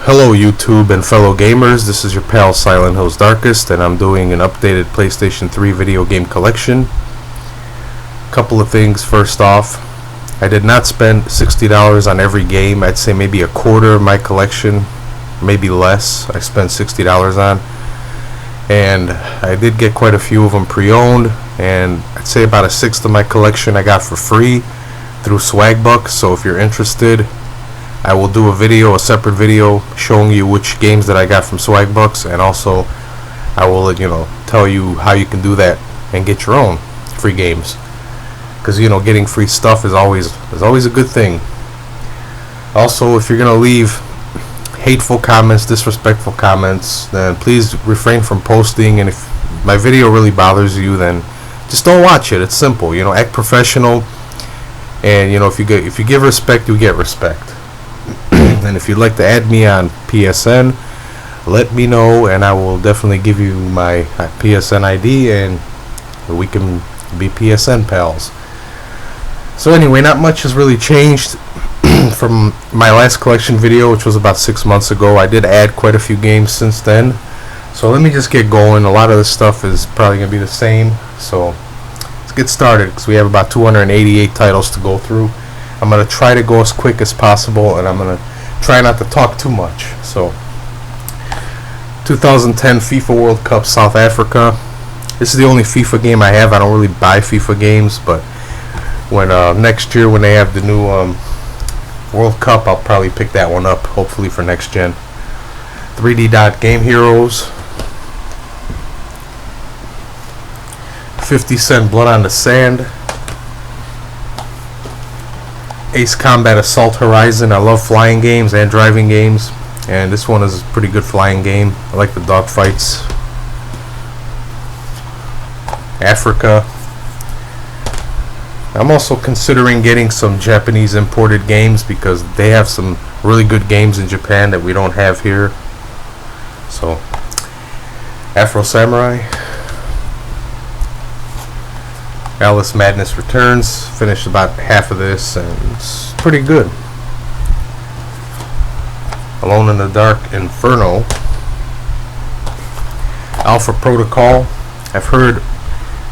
Hello YouTube and fellow gamers, this is your pal Silent Hill's Darkest, and I'm doing an updated PlayStation 3 video game collection. Couple of things. First off, I did not spend $60 on every game. I'd say maybe a quarter of my collection, maybe less, I spent $60 on. And I did get quite a few of them pre-owned, and I'd say about a sixth of my collection I got for free through Swagbucks. So if you're interested, I will do a separate video showing you which games that I got from Swagbucks, and also I will, tell you how you can do that and get your own free games. Because getting free stuff is always a good thing. Also, if you're gonna leave hateful comments, disrespectful comments, then please refrain from posting. And if my video really bothers you, then just don't watch it. It's simple. Act professional, and if you give respect, you get respect. And if you'd like to add me on PSN, let me know, and I will definitely give you my PSN ID, and we can be PSN pals. So anyway, not much has really changed from my last collection video, which was about 6 months ago. I did add quite a few games since then, so let me just get going. A lot of this stuff is probably going to be the same, so let's get started, because we have about 288 titles to go through. I'm going to try to go as quick as possible, and I'm going to try not to talk too much. So 2010 FIFA World Cup South Africa. This is the only FIFA game I have. I don't really buy FIFA games, but when next year when they have the new World Cup, I'll probably pick that one up, hopefully for next gen. 3D Dot Game Heroes. 50 Cent Blood on the Sand. Ace Combat Assault Horizon. I love flying games and driving games, and this one is a pretty good flying game. I like the dogfights. Africa. I'm also considering getting some Japanese imported games, because they have some really good games in Japan that we don't have here. So Afro Samurai. Alice Madness Returns. Finished about half of this, and it's pretty good. Alone in the Dark Inferno. Alpha Protocol. I've heard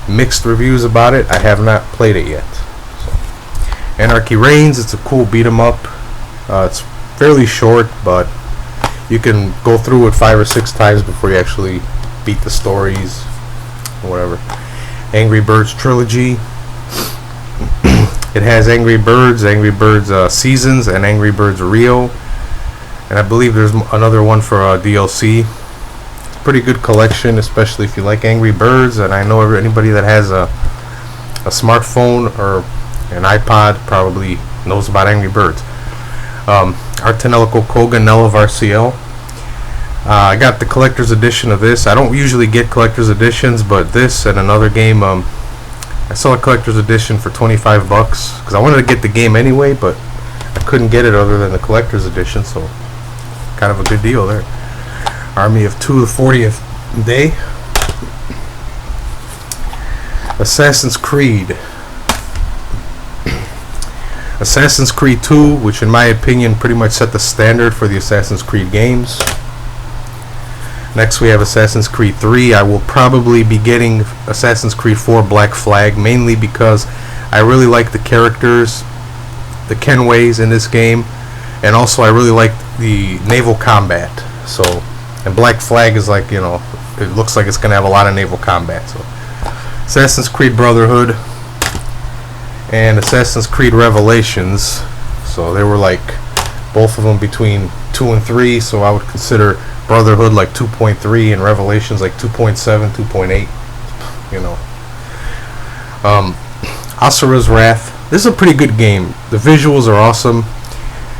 mixed reviews about it. I have not played it yet. So, Anarchy Reigns. It's a cool beat 'em up. It's fairly short, but you can go through it 5 or 6 times before you actually beat the stories or whatever. Angry Birds Trilogy. It has Angry Birds Seasons, and Angry Birds Rio, and I believe there's another one for DLC. It's a pretty good collection, especially if you like Angry Birds, and I know anybody that has a smartphone or an iPod probably knows about Angry Birds. Artenelico Koga Nella Varciel. I got the collector's edition of this. I don't usually get collector's editions, but this and another game, I saw a collector's edition for $25 because I wanted to get the game anyway, but I couldn't get it other than the collector's edition, so kind of a good deal there. Army of Two, the 40th Day. Assassin's Creed. Assassin's Creed 2, which in my opinion pretty much set the standard for the Assassin's Creed games. Next we have Assassin's Creed 3. I will probably be getting Assassin's Creed 4 Black Flag, mainly because I really like the characters, the Kenways in this game, and also I really like the naval combat. So, and Black Flag is like, it looks like it's going to have a lot of naval combat. So, Assassin's Creed Brotherhood and Assassin's Creed Revelations. So they were like both of them between 2 and 3, so I would consider Brotherhood like 2.3 and Revelations like 2.7, 2.8. Asura's Wrath. This is a pretty good game. The visuals are awesome.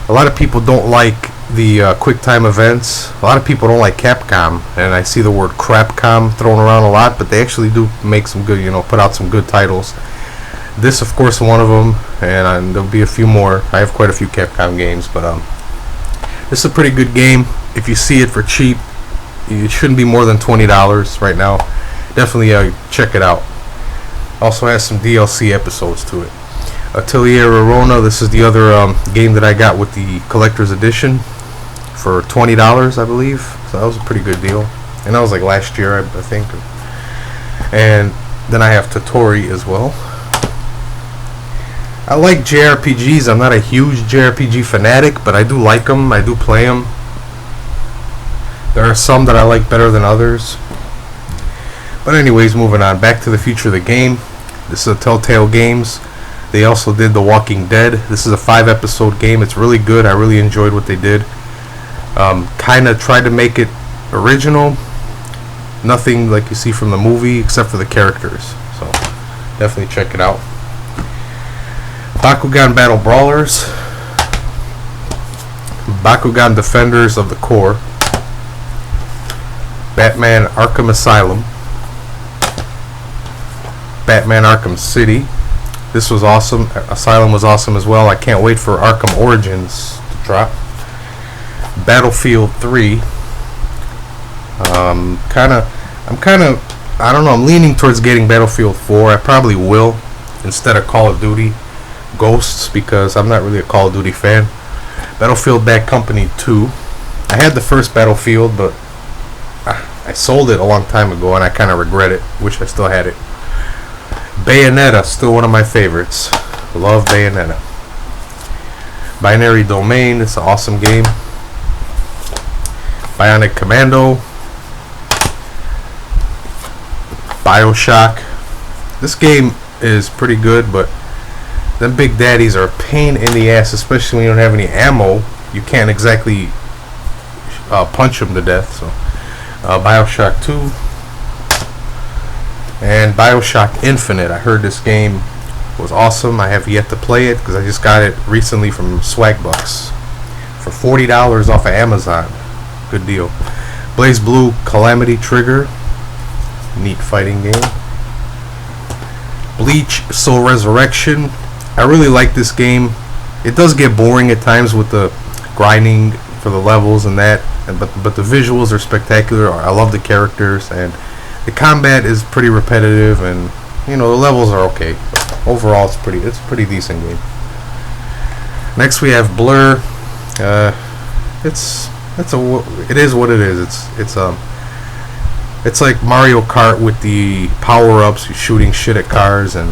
A lot of people don't like the QuickTime events. A lot of people don't like Capcom, and I see the word Crapcom thrown around a lot, but they actually do make some good, put out some good titles. This, of course, one of them, and there'll be a few more. I have quite a few Capcom games, but this is a pretty good game. If you see it for cheap, it shouldn't be more than $20 right now. Definitely check it out. Also has some DLC episodes to it. Atelier Arona. This is the other game that I got with the collector's edition. for $20, I believe. So that was a pretty good deal. And that was like last year, I think. And then I have Totori as well. I like JRPGs. I'm not a huge JRPG fanatic, but I do like them. I do play them. There are some that I like better than others. But anyways, moving on. Back to the Future of the Game. This is a Telltale Games. They also did The Walking Dead. This is a 5-episode game. It's really good. I really enjoyed what they did. Kind of tried to make it original. Nothing like you see from the movie except for the characters. So definitely check it out. Bakugan Battle Brawlers. Bakugan Defenders of the Core. Batman Arkham Asylum. Batman Arkham City. This was awesome. Asylum was awesome as well. I can't wait for Arkham Origins to drop. Battlefield 3. I don't know, I'm leaning towards getting Battlefield 4. I probably will instead of Call of Duty Ghosts, because I'm not really a Call of Duty fan. Battlefield Bad Company 2. I had the first Battlefield, but I sold it a long time ago and I kind of regret it. Wish I still had it. Bayonetta, still one of my favorites. Love Bayonetta. Binary Domain, it's an awesome game. Bionic Commando. BioShock. This game is pretty good, but them big daddies are a pain in the ass, especially when you don't have any ammo. You can't exactly punch them to death. So BioShock 2. And BioShock Infinite. I heard this game was awesome. I have yet to play it because I just got it recently from Swagbucks for $40 off of Amazon. Good deal. Blaze Blue Calamity Trigger. Neat fighting game. Bleach Soul Resurrection. I really like this game. It does get boring at times with the grinding for the levels and that, but the visuals are spectacular. I love the characters, and the combat is pretty repetitive, and you know, the levels are okay. But overall, it's a pretty decent game. Next we have Blur. It is what it is. It's like Mario Kart with the power-ups. You're shooting shit at cars, and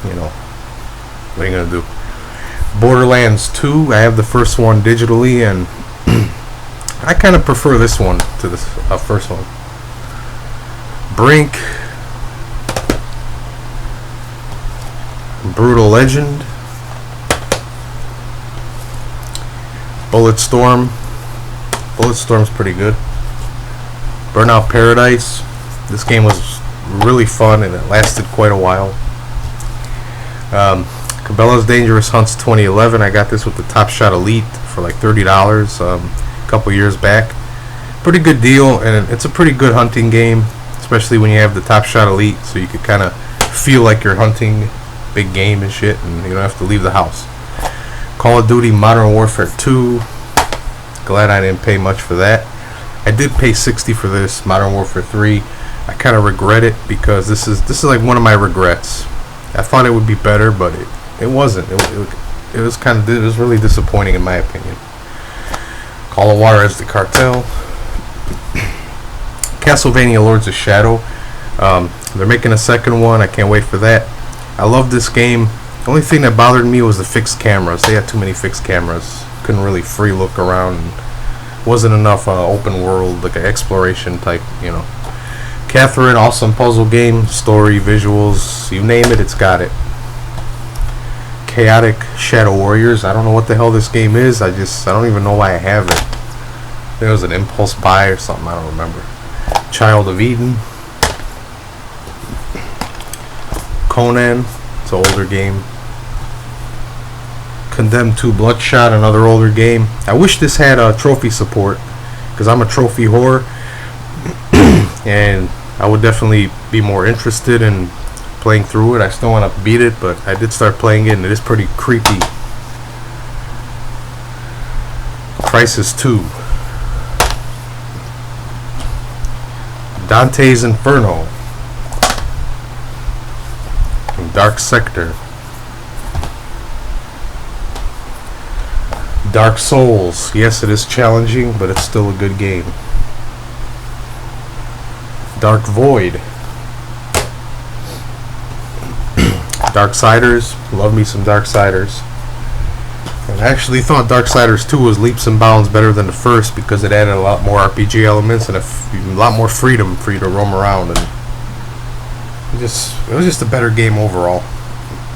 you know, what are you gonna do? Borderlands 2. I have the first one digitally, and I kind of prefer this one to the first one. Brink. Brutal Legend. Bulletstorm. Bulletstorm's pretty good. Burnout Paradise. This game was really fun and it lasted quite a while. Cabela's Dangerous Hunts 2011. I got this with the Top Shot Elite for like $30 a couple years back. Pretty good deal, and it's a pretty good hunting game, especially when you have the Top Shot Elite, so you could kind of feel like you're hunting big game and shit, and you don't have to leave the house. Call of Duty Modern Warfare 2. Glad I didn't pay much for that. I did pay $60 for this. Modern Warfare 3. I kind of regret it because this is like one of my regrets. I thought it would be better, but it wasn't. It was really disappointing in my opinion. Call of Juarez the Cartel. Castlevania Lords of Shadow. They're making a second one. I can't wait for that. I love this game. The only thing that bothered me was the fixed cameras. They had too many fixed cameras. Couldn't really free look around. Wasn't enough open world, like an exploration type, you know. Catherine, awesome puzzle game, story, visuals, you name it, it's got it. Chaotic Shadow Warriors. I don't know what the hell this game is. I don't even know why I have it. There was an impulse buy or something, I don't remember. Child of Eden. Conan, it's an older game. Condemned 2 Bloodshot, another older game. I wish this had trophy support, because I'm a trophy whore, and I would definitely be more interested in playing through it. I still want to beat it, but I did start playing it, and it is pretty creepy. Crysis 2. Dante's Inferno. Dark Sector. Dark Souls. Yes, it is challenging, but it's still a good game. Dark Void. Darksiders. Love me some Darksiders. And I actually thought Darksiders 2 was leaps and bounds better than the first because it added a lot more RPG elements and a lot more freedom for you to roam around, and it was just a better game overall.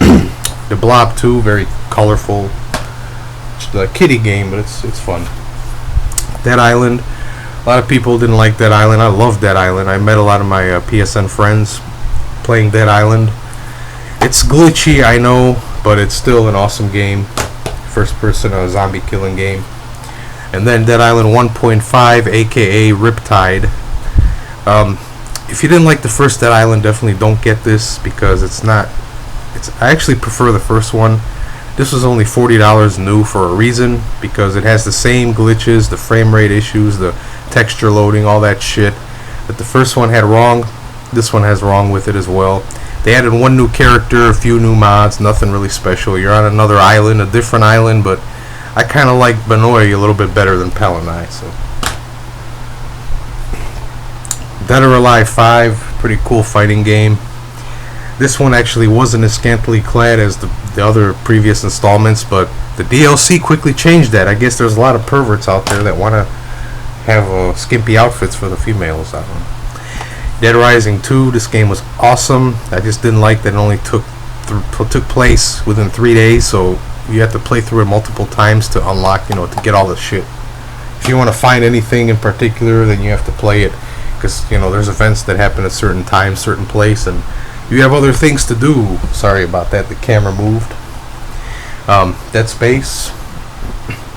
The Blob 2, very colorful, a kiddie game, but it's fun. Dead Island. A lot of people didn't like Dead Island. I love Dead Island. I met a lot of my PSN friends playing Dead Island. It's glitchy, I know, but it's still an awesome game. First person zombie killing game. And then Dead Island 1.5, aka Riptide. If you didn't like the first Dead Island, definitely don't get this because I actually prefer the first one. This was only $40 new for a reason, because it has the same glitches, the frame rate issues, the texture loading, all that shit that the first one had wrong. This one has wrong with it as well. They added one new character, a few new mods, nothing really special. You're on another island, a different island, but I kind of like Benoy a little bit better than Palanai. So, Dead or Alive 5, pretty cool fighting game. This one actually wasn't as scantily clad as the other previous installments, but the DLC quickly changed that. I guess there's a lot of perverts out there that want to have skimpy outfits for the females. I don't know. Dead Rising 2, this game was awesome. I just didn't like that it only took place within 3 days, so you have to play through it multiple times to unlock, to get all the shit. If you want to find anything in particular, then you have to play it, because, there's events that happen at certain times, certain place, and you have other things to do. Sorry about that, the camera moved. Dead Space.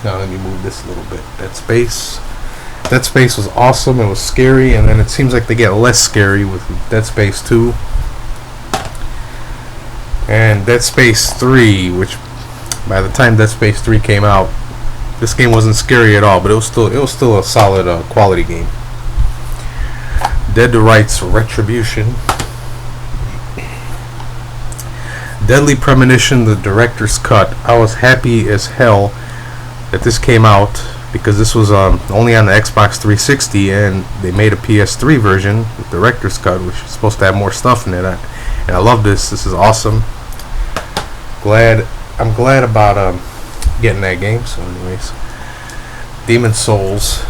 Now let me move this a little bit. Dead Space. Dead Space was awesome. It was scary, and then it seems like they get less scary with Dead Space 2. And Dead Space 3, which by the time Dead Space 3 came out, this game wasn't scary at all, but it was still a solid quality game. Dead to Rights Retribution. Deadly Premonition, the director's cut. I was happy as hell that this came out, because this was only on the Xbox 360, and they made a PS3 version, the director's cut, which is supposed to have more stuff in it. And I love this. This is awesome. I'm glad about getting that game. So, anyways, Demon Souls,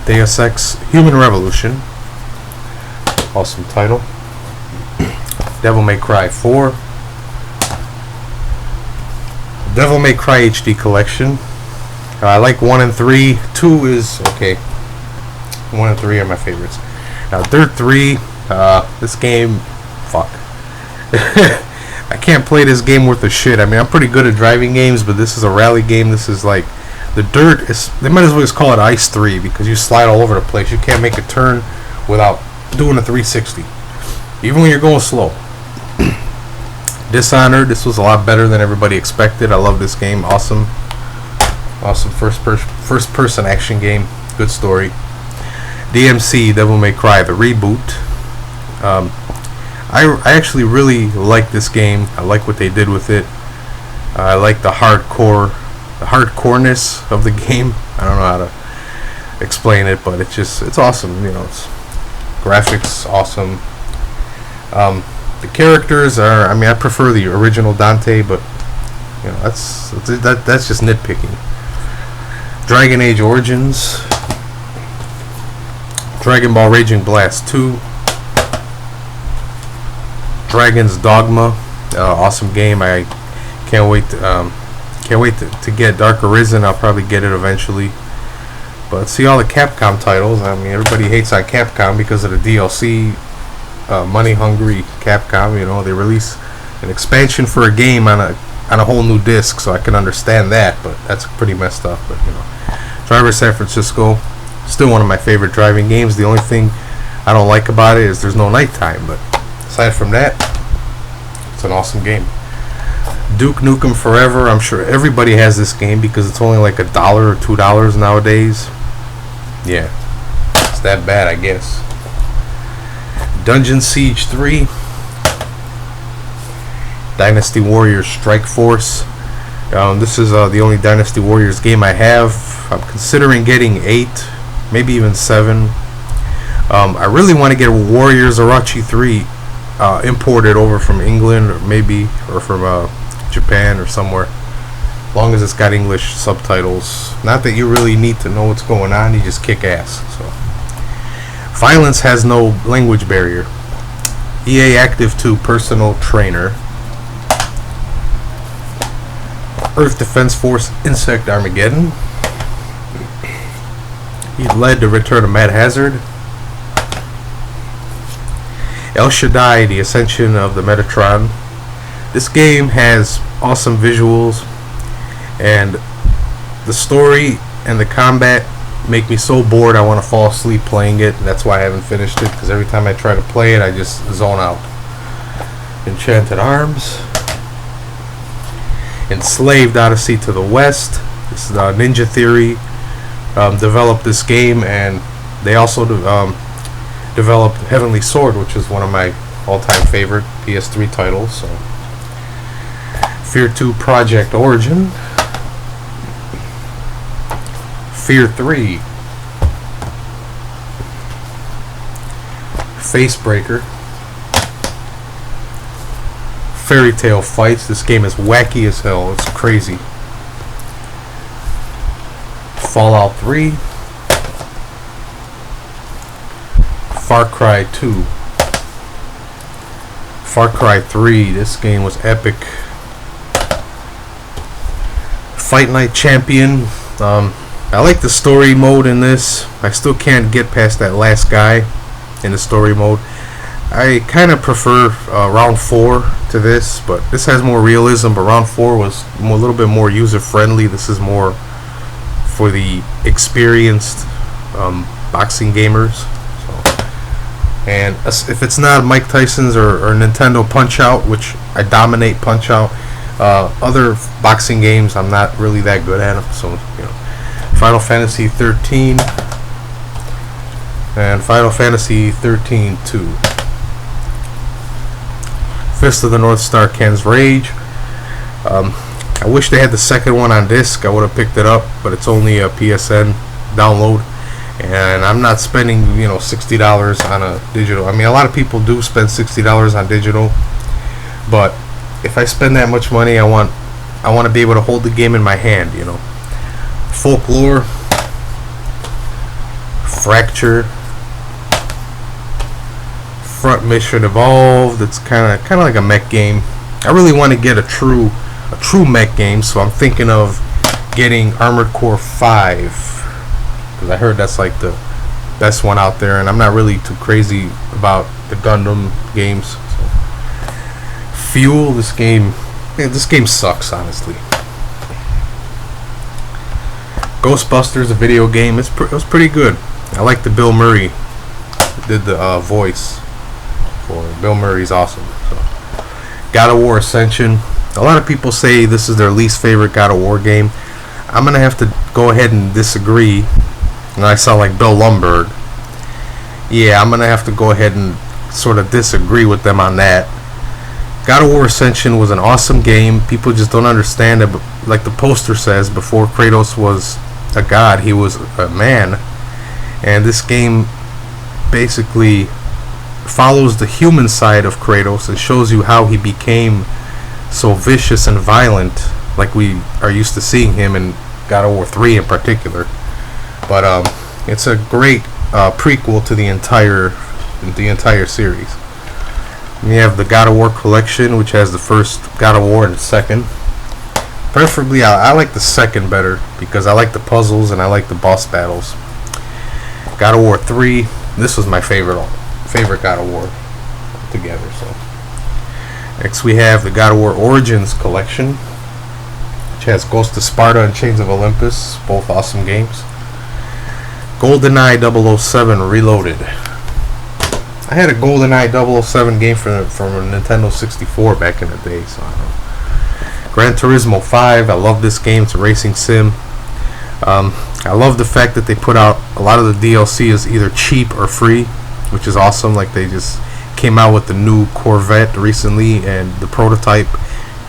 Deus Ex Human Revolution, awesome title. Devil May Cry 4. Devil May Cry HD Collection. I like 1 and 3. 2 is okay. 1 and 3 are my favorites. Now, Dirt 3, this game, fuck. I can't play this game worth of shit. I mean, I'm pretty good at driving games, but this is a rally game. This is like, the Dirt is, they might as well just call it Ice 3, because you slide all over the place. You can't make a turn without doing a 360, even when you're going slow. Dishonored, this was a lot better than everybody expected. I love this game. Awesome first person action game. Good story. DMC, Devil May Cry, the reboot. I actually really like this game. I like what they did with it. I like the hardcoreness of the game. I don't know how to explain it, but it's awesome. It's graphics awesome. The characters are, I prefer the original Dante, but that's just nitpicking. Dragon Age Origins, Dragon Ball Raging Blast 2, Dragon's Dogma, awesome game. I can't wait to get Dark Arisen. I'll probably get it eventually. But see all the Capcom titles. Everybody hates on Capcom because of the DLC. Money hungry Capcom, they release an expansion for a game on a whole new disc, so I can understand that, but that's pretty messed up. But Driver San Francisco, still one of my favorite driving games. The only thing I don't like about it is there's no nighttime, but aside from that, it's an awesome game. Duke Nukem Forever, I'm sure everybody has this game because it's only like $1 or $2 nowadays. Yeah, it's that bad, I guess. Dungeon Siege 3, Dynasty Warriors Strike Force. This is the only Dynasty Warriors game I have. I'm considering getting 8, maybe even 7. I really want to get Warriors Orochi 3 imported over from England, or from Japan or somewhere. As long as it's got English subtitles. Not that you really need to know what's going on, you just kick ass. So, violence has no language barrier. EA Active 2 Personal Trainer. Earth Defense Force Insect Armageddon. He led the return of Mad Hazard. El Shaddai, the Ascension of the Metatron. This game has awesome visuals, and the story and the combat make me so bored I want to fall asleep playing it. That's why I haven't finished it, because every time I try to play it I just zone out. Enchanted Arms. Enslaved Odyssey to the West. This is Ninja Theory developed this game, and they also developed Heavenly Sword, which is one of my all-time favorite PS3 titles. So, Fear 2 Project Origin. Fear 3. Facebreaker. Fairy Tail Fights. This game is wacky as hell. It's crazy. Fallout 3. Far Cry 2. Far Cry 3. This game was epic. Fight Night Champion. I like the story mode in this. I still can't get past that last guy in the story mode. I kind of prefer round 4 to this, but this has more realism. But round 4 was a little bit more user friendly. This is more for the experienced boxing gamers. So, and if it's not Mike Tyson's or Nintendo Punch Out, which I dominate Punch Out, other boxing games I'm not really that good at them. So, you know, Final Fantasy 13 and Final Fantasy 13-2. Fist of the North Star Ken's Rage. I wish they had the second one on disc. I would have picked it up, but it's only a PSN download, and I'm not spending, you know, $60 on a digital. I mean, a lot of people do spend $60 on digital, but if I spend that much money, I want to be able to hold the game in my hand, you know. Folklore. Fracture. Front Mission Evolved. It's kind of like a mech game. I really want to get a true mech game, so I'm thinking of getting Armored Core 5, because I heard that's like the best one out there, and I'm not really too crazy about the Gundam games. So. Fuel. This game sucks, honestly. Ghostbusters, a video game. It was pretty good. I like the Bill Murray did the voice. Bill Murray's awesome. So. God of War Ascension. A lot of people say this is their least favorite God of War game. I'm gonna have to go ahead and disagree. And I sound like Bill Lumberg. Yeah, I'm gonna have to go ahead and sort of disagree with them on that. God of War Ascension was an awesome game. People just don't understand it. But like the poster says, before Kratos was a god, he was a man. And this game basically follows the human side of Kratos and shows you how he became so vicious and violent, like we are used to seeing him in God of War 3 in particular. But it's a great prequel to the entire series. And you have the God of War collection, which has the first God of War and the second. Preferably, I like the second better because I like the puzzles and I like the boss battles. God of War 3. This was my favorite God of War together. So next we have the God of War Origins collection, which has Ghost of Sparta and Chains of Olympus, both awesome games. GoldenEye 007 Reloaded. I had a GoldenEye 007 game from a Nintendo 64 back in the day, so I don't know. Gran Turismo 5. I love this game. It's a racing sim. I love the fact that they put out a lot of the DLC is either cheap or free, which is awesome. Like they just came out with the new Corvette recently and the prototype,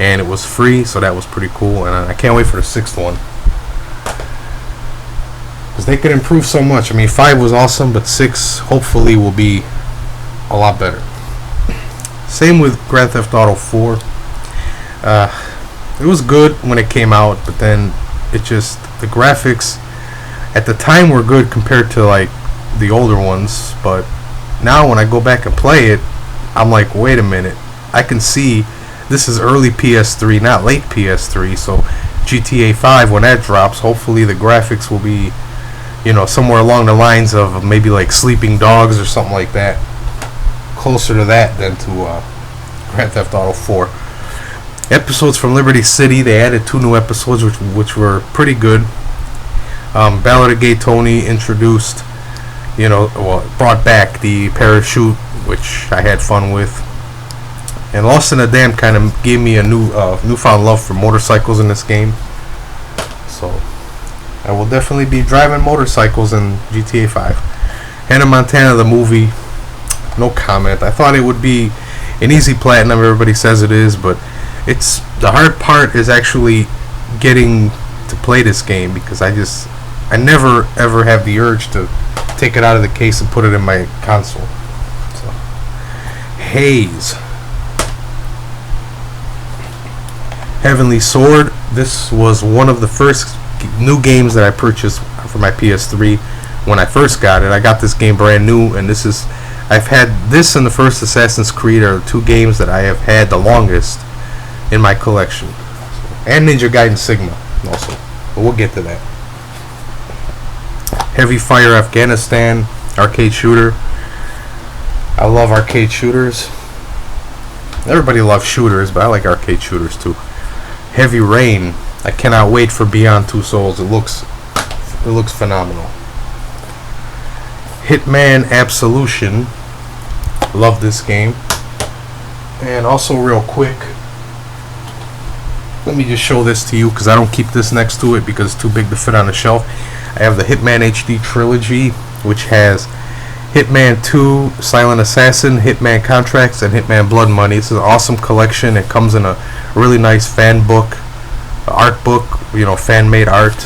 and it was free, so that was pretty cool. And I can't wait for the 6th one, because they could improve so much. I mean, 5 was awesome, but 6 hopefully will be a lot better. Same with Grand Theft Auto 4. It was good when it came out, but then it just, the graphics at the time were good compared to like the older ones, but now when I go back and play it, I'm like, wait a minute, I can see this is early PS3, not late PS3. So GTA 5, when that drops, hopefully the graphics will be, you know, somewhere along the lines of maybe like Sleeping Dogs or something like that, closer to that than to Grand Theft Auto 4. Episodes from Liberty City, they added 2 new episodes which were pretty good. Ballad of Gay Tony introduced, you know, well, brought back the parachute, which I had fun with. And Lost in the Dam kind of gave me a newfound love for motorcycles in this game. So I will definitely be driving motorcycles in GTA 5. Hannah Montana the movie, no comment. I thought it would be an easy platinum. Everybody says it is, but it's, the hard part is actually getting to play this game, because I never ever have the urge to take it out of the case and put it in my console. So, Haze, Heavenly Sword. This was one of the first new games that I purchased for my PS3 when I first got it. I got this game brand new, and this is, I've had this and the first Assassin's Creed are 2 games that I have had the longest in my collection, and Ninja Gaiden Sigma also, but we'll get to that. Heavy Fire Afghanistan, arcade shooter. I love arcade shooters. Everybody loves shooters, but I like arcade shooters too. Heavy Rain. I cannot wait for Beyond Two Souls. It looks phenomenal. Hitman Absolution. Love this game. And also, real quick, let me just show this to you, because I don't keep this next to it because it's too big to fit on the shelf. I have the Hitman HD Trilogy, which has Hitman 2, Silent Assassin, Hitman Contracts, and Hitman Blood Money. It's an awesome collection. It comes in a really nice fan book, art book, you know, fan-made art.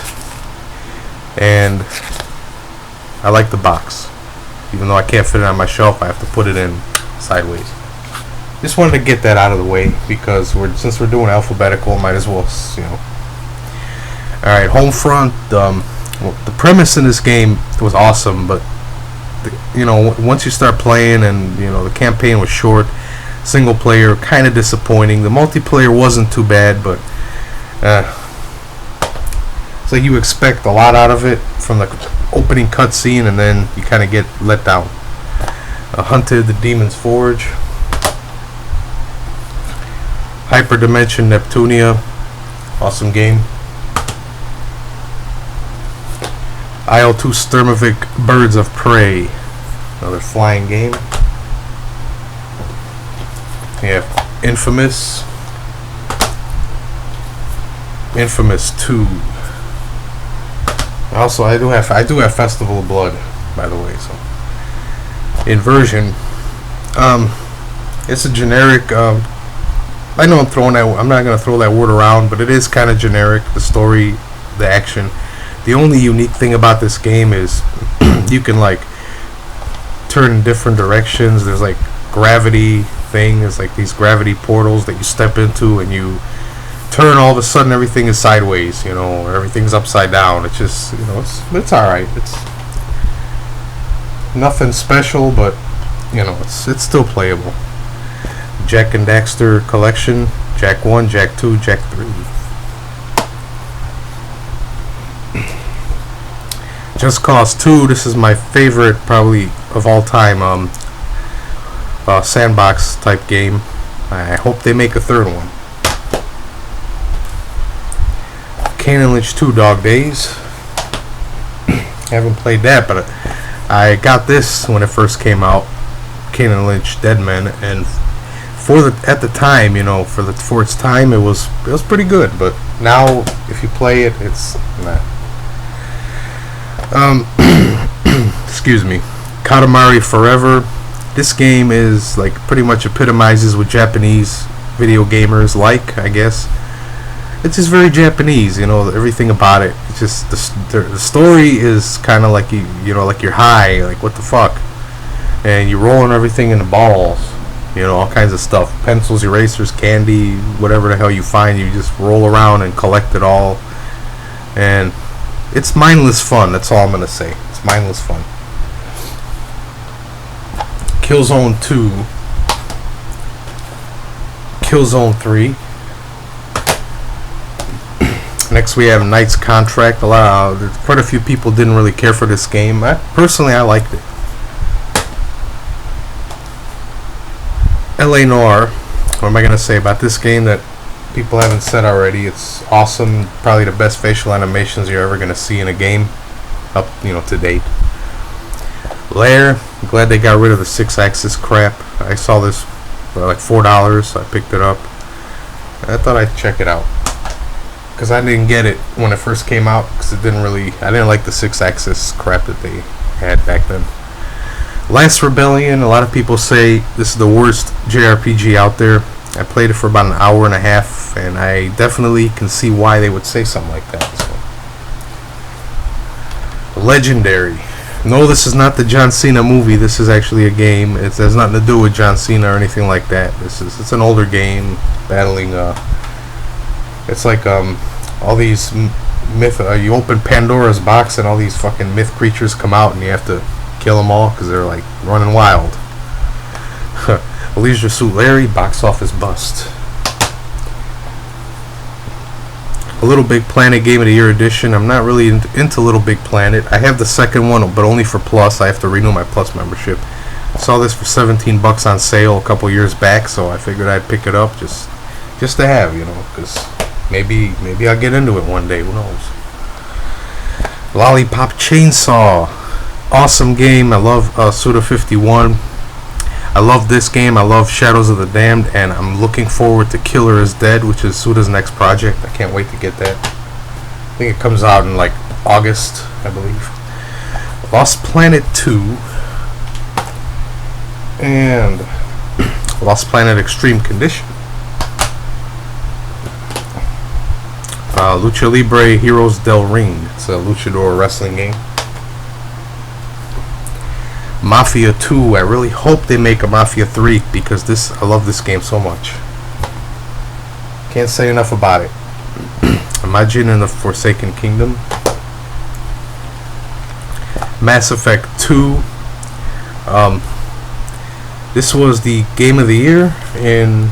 And I like the box. Even though I can't fit it on my shelf, I have to put it in sideways. Just wanted to get that out of the way, because since we're doing alphabetical, might as well, you know. Alright, Homefront. Well, the premise in this game was awesome, but you know, once you start playing, and you know, the campaign was short, single player kind of disappointing. The multiplayer wasn't too bad, but so you expect a lot out of it from the opening cutscene, and then you kind of get let down. Hunted, the Demon's Forge. Hyperdimension Neptunia, awesome game. IL-2 Sturmovik, Birds of Prey, another flying game. We have Infamous, Infamous 2. Also, I do have Festival of Blood, by the way. So, Inversion. It's a generic. I know I'm not gonna throw that word around, but it is kind of generic. The story, the action. The only unique thing about this game is you can like turn in different directions. There's like gravity things, like these gravity portals that you step into, and you turn. All of a sudden, everything is sideways, you know, or everything's upside down. It's just, you know, it's all right. It's nothing special, but you know, it's still playable. Jak and Daxter Collection, Jak 1, Jak 2, Jak 3. Just Cause 2, this is my favorite probably of all time sandbox type game. I hope they make a third one. Kane and Lynch 2 Dog Days. Haven't played that, but I got this when it first came out. Kane and Lynch Dead Men, and at the time, you know, for its time, it was pretty good. But now, if you play it, it's not. Excuse me. Katamari Forever. This game is like pretty much epitomizes what Japanese video gamers like, I guess. It's just very Japanese, you know, everything about it. It's just the story is kind of like you know, like you're high, like what the fuck, and you're rolling everything in the balls, you know, all kinds of stuff, pencils, erasers, candy, whatever the hell you find, you just roll around and collect it all, and it's mindless fun. That's all I'm gonna say. It's mindless fun. Killzone 2, Killzone 3. Next we have Knight's Contract. Quite a few people didn't really care for this game. Personally, I liked it. LA Noire. What am I going to say about this game that people haven't said already? It's awesome. Probably the best facial animations you're ever going to see in a game up, you know, to date. Lair. I'm glad they got rid of the 6-axis crap. I saw this for like $4, so I picked it up. I thought I'd check it out, because I didn't get it when it first came out, because I didn't like the 6-axis crap that they had back then. Last Rebellion, a lot of people say this is the worst JRPG out there. I played it for about an hour and a half, and I definitely can see why they would say something like that. So. Legendary. No, this is not the John Cena movie. This is actually a game. It has nothing to do with John Cena or anything like that. It's an older game battling it's like all these myth. You open Pandora's box and all these fucking myth creatures come out, and you have to kill them all because they're like running wild. Leisure Suit Larry, box office bust. A LittleBigPlanet Game of the Year edition. I'm not really into LittleBigPlanet. I have the second one, but only for Plus. I have to renew my Plus membership. I saw this for $17 on sale a couple years back, so I figured I'd pick it up just to have, you know, because maybe I'll get into it one day. Who knows? Lollipop Chainsaw. Awesome game. I love Suda51. I love this game. I love Shadows of the Damned, and I'm looking forward to Killer is Dead, which is Suda's next project. I can't wait to get that. I think it comes out in like August, I believe. Lost Planet 2 and Lost Planet Extreme Condition. Lucha Libre Heroes del Ring. It's a luchador wrestling game. Mafia 2. I really hope they make a Mafia 3, because I love this game so much. Can't say enough about it. Imagine in the Forsaken Kingdom. Mass Effect 2. This was the game of the year in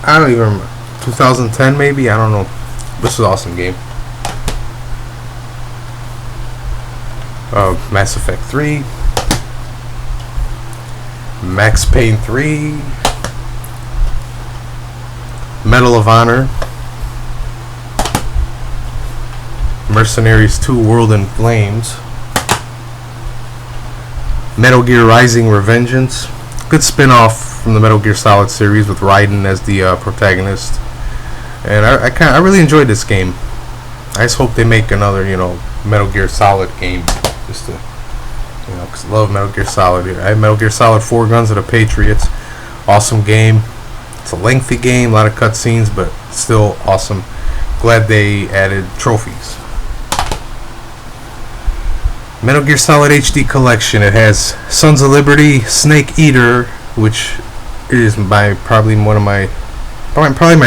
I don't even remember. 2010 maybe? I don't know. This is an awesome game. Mass Effect 3, Max Payne 3, Medal of Honor, Mercenaries 2 World in Flames, Metal Gear Rising Revengeance. Good spin-off from the Metal Gear Solid series with Raiden as the protagonist. And I really enjoyed this game. I just hope they make another, you know, Metal Gear Solid game. Just to, you know, because I love Metal Gear Solid. I have Metal Gear Solid 4 Guns of the Patriots. Awesome game. It's a lengthy game, a lot of cutscenes, but still awesome. Glad they added trophies. Metal Gear Solid HD Collection. It has Sons of Liberty, Snake Eater, which is probably my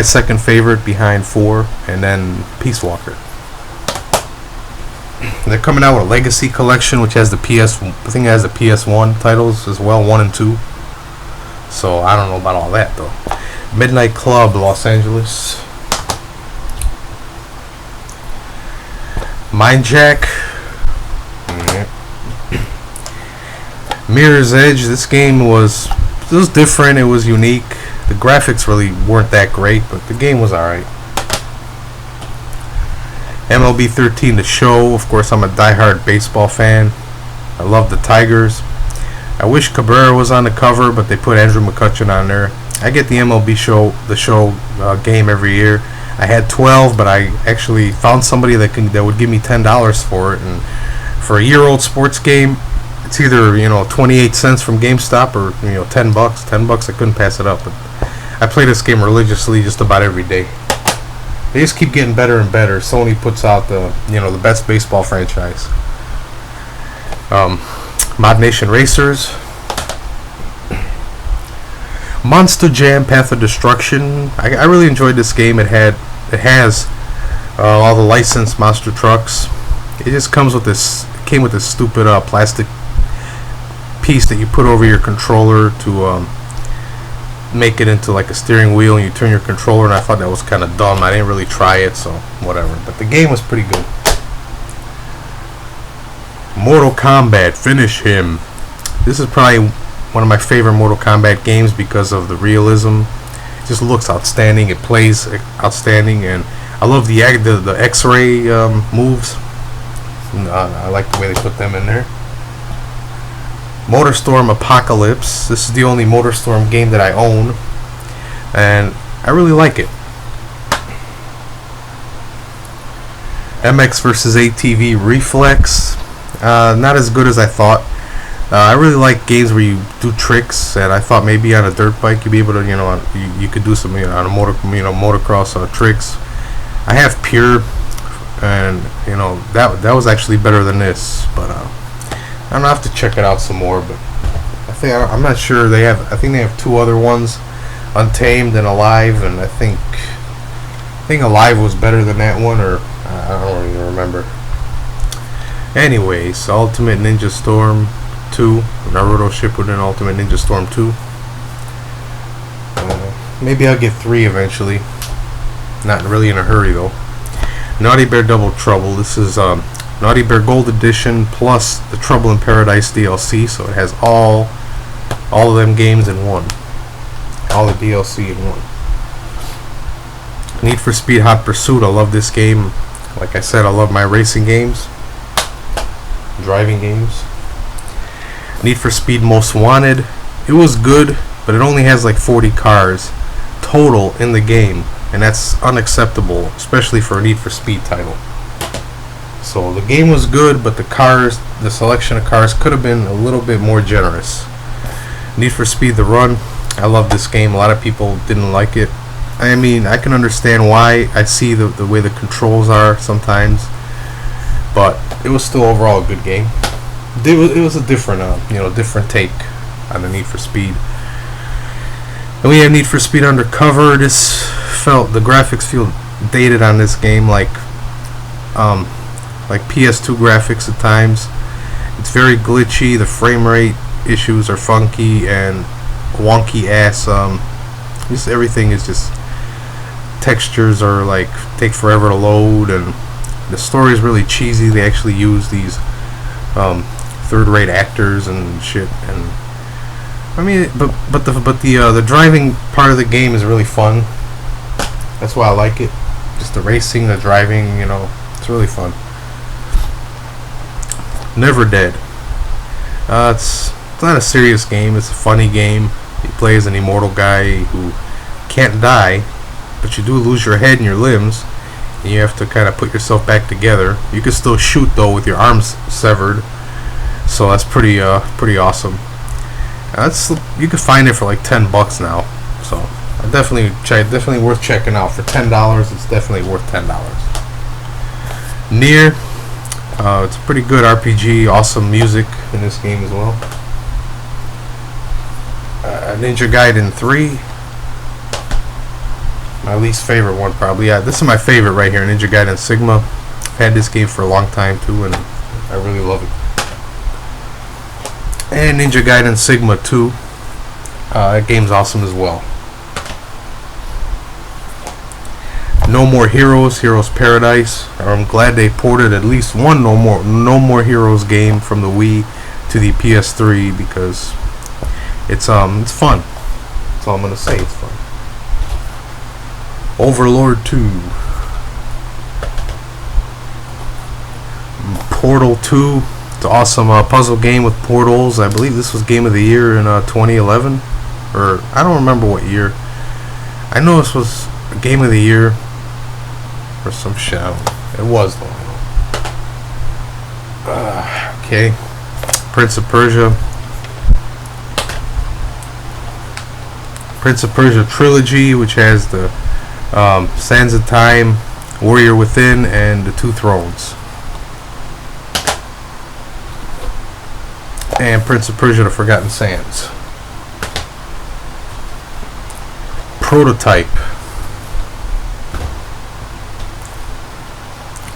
second favorite behind 4, and then Peace Walker. They're coming out with a Legacy Collection, which has the PS1 titles as well, 1 and 2. So I don't know about all that though. Midnight Club, Los Angeles. Mindjack. Mirror's Edge. This game was different. It was unique. The graphics really weren't that great, but the game was alright. MLB 13 The Show. Of course, I'm a diehard baseball fan. I love the Tigers. I wish Cabrera was on the cover, but they put Andrew McCutcheon on there. I get the MLB show game every year. I had 12, but I actually found somebody that would give me $10 for it. And for a year-old sports game, It's either 28 cents from GameStop or $10. $10, I couldn't pass it up. But I play this game religiously just about every day. They just keep getting better and better. Sony puts out the best baseball franchise. Mod Nation Racers, Monster Jam Path of Destruction. I really enjoyed this game. It has all the licensed monster trucks. It just came with this stupid plastic piece that you put over your controller to make it into like a steering wheel, and you turn your controller, and I thought that was kind of dumb. I didn't really try it, so whatever, but the game was pretty good. Mortal Kombat, finish him. This is probably one of my favorite Mortal Kombat games because of the realism. It just looks outstanding, it plays outstanding, and I love the X-ray moves. I like the way they put them in there. MotorStorm Apocalypse. This is the only MotorStorm game that I own, and I really like it. MX vs ATV Reflex. Not as good as I thought. I really like games where you do tricks, and I thought maybe on a dirt bike you'd be able to, you could do some, on a motocross tricks. I have Pure, and that was actually better than this, but I'm gonna have to check it out some more. But I'm not sure I think they have two other ones, Untamed and Alive, and I think Alive was better than that one, or I don't even remember. Anyways, Ultimate Ninja Storm 2, Naruto Shippuden Ultimate Ninja Storm 2. Maybe I'll get 3 eventually. Not really in a hurry though. Naughty Bear Double Trouble. This is Naughty Bear Gold Edition plus the Trouble in Paradise DLC, so it has all of them games in one. All the DLC in one. Need for Speed Hot Pursuit. I love this game. Like I said, I love my racing games, driving games. Need for Speed Most Wanted. It was good, but it only has like 40 cars total in the game, and that's unacceptable, especially for a Need for Speed title. So the game was good, but the selection of cars could have been a little bit more generous. Need for Speed The Run. I love this game. A lot of people didn't like it. I mean, I can understand why. I see the way the controls are sometimes, but it was still overall a good game. It was a different, different take on the Need for Speed. And we have Need for Speed Undercover. The graphics feel dated on this game, like PS2 graphics at times. It's very glitchy. The frame rate issues are funky and wonky ass. Just everything is just, textures are like take forever to load, and the story is really cheesy. They actually use these third-rate actors and shit, and I mean, but the driving part of the game is really fun. That's why I like it. Just the racing, the driving, it's really fun. Never Dead. It's not a serious game. It's a funny game. You play as an immortal guy who can't die, but you do lose your head and your limbs, and you have to kind of put yourself back together. You can still shoot though with your arms severed, so that's pretty awesome. You can find it for like $10 now, so definitely worth checking out. For $10, it's definitely worth $10. Nier. It's a pretty good RPG. Awesome music in this game as well. Ninja Gaiden 3. My least favorite one probably. Yeah, this is my favorite right here, Ninja Gaiden Sigma. I've had this game for a long time too, and I really love it. And Ninja Gaiden Sigma 2. That game's awesome as well. No More Heroes, Heroes Paradise. I'm glad they ported at least one No More Heroes game from the Wii to the PS3, because it's fun. That's all I'm gonna say. It's fun. Overlord 2. Portal 2. It's an awesome puzzle game with portals. I believe this was Game of the Year in 2011, or I don't remember what year. I know this was a Game of the Year or some shit. It was though. Okay. Prince of Persia. Prince of Persia trilogy, which has the Sands of Time, Warrior Within, and the Two Thrones. And Prince of Persia: The Forgotten Sands. Prototype.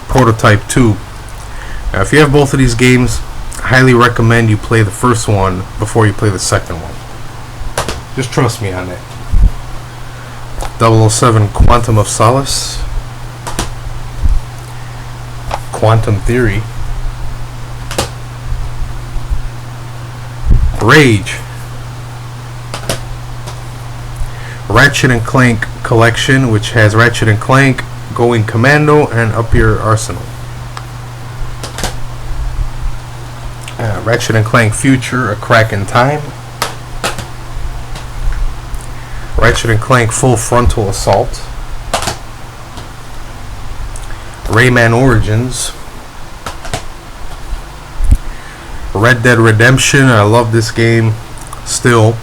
Prototype 2. Now, if you have both of these games, I highly recommend you play the first one before you play the second one. Just trust me on that. 007 Quantum of Solace. Quantum Theory. Rage. Ratchet and Clank Collection, which has Ratchet and Clank, Going Commando, and Up Your Arsenal. Ratchet and Clank Future: A Crack in Time. Ratchet and Clank Full Frontal Assault. Rayman Origins. Red Dead Redemption. I love this game still.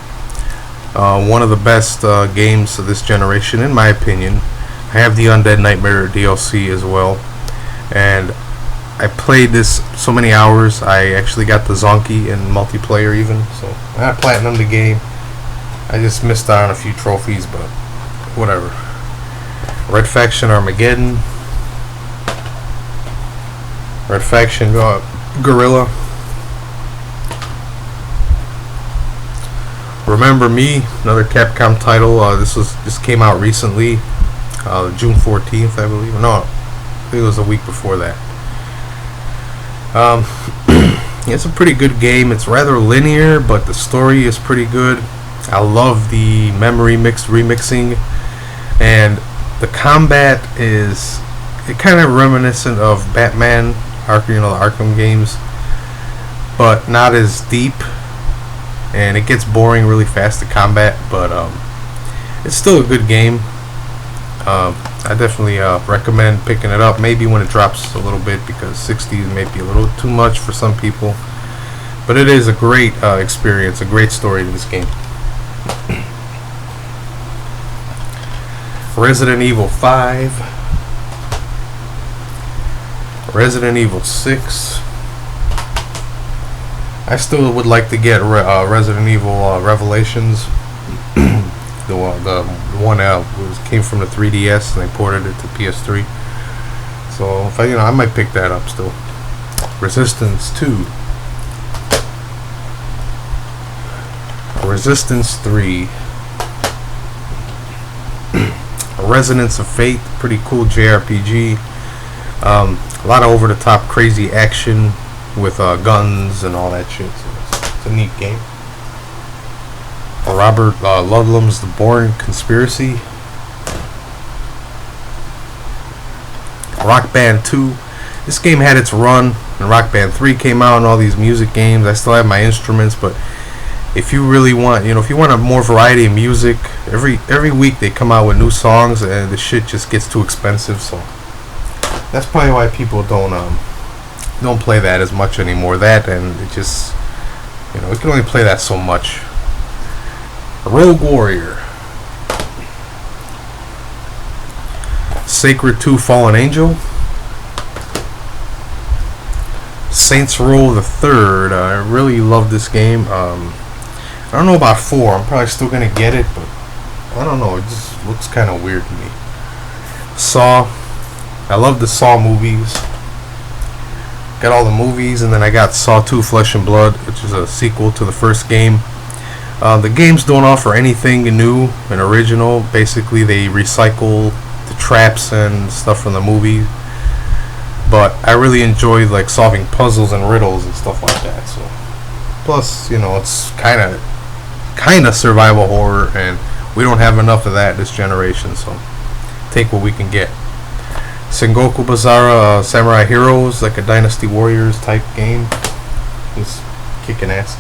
One of the best games of this generation, in my opinion. I have the Undead Nightmare DLC as well, and I played this so many hours. I actually got the Zonky in multiplayer even, so I platinumed the game. I just missed out on a few trophies, but whatever. Red Faction Armageddon. Red Faction Guerrilla. Remember Me, another Capcom title. This came out recently, June 14th, I believe. No, I think it was a week before that. It's a pretty good game. It's rather linear, but the story is pretty good. I love the memory remixing, and the combat is kind of reminiscent of Batman, the Arkham games, but not as deep, and it gets boring really fast, the combat, but it's still a good game. I definitely recommend picking it up, maybe when it drops a little bit, because 60 may be a little too much for some people, but it is a great experience, a great story to this game. Resident Evil 5, Resident Evil 6. I still would like to get Resident Evil Revelations. the one came from the 3DS and they ported it to PS3. So if I might pick that up still. Resistance 2. Resistance 3. Resonance of Fate, pretty cool JRPG. A lot of over-the-top crazy action with guns and all that shit. So it's a neat game. Robert Ludlum's The Bourne Conspiracy. Rock Band 2. This game had its run, and Rock Band 3 came out, and all these music games. I still have my instruments, but if you really want, if you want a more variety of music, every week they come out with new songs, and the shit just gets too expensive. So that's probably why people don't play that as much anymore. That, and it just, we can only play that so much. Rogue Warrior. Sacred 2 Fallen Angel. Saints Row the Third. I really love this game. I don't know about 4. I'm probably still gonna get it, but I don't know. It just looks kind of weird to me. Saw. I love the Saw movies. Got all the movies, and then I got Saw 2 Flesh and Blood, which is a sequel to the first game. The games don't offer anything new and original. Basically, they recycle the traps and stuff from the movie. But I really enjoy solving puzzles and riddles and stuff like that. So, plus, it's kind of survival horror, and we don't have enough of that this generation. So, take what we can get. Sengoku Bazara Samurai Heroes, like a Dynasty Warriors type game. Just kicking ass.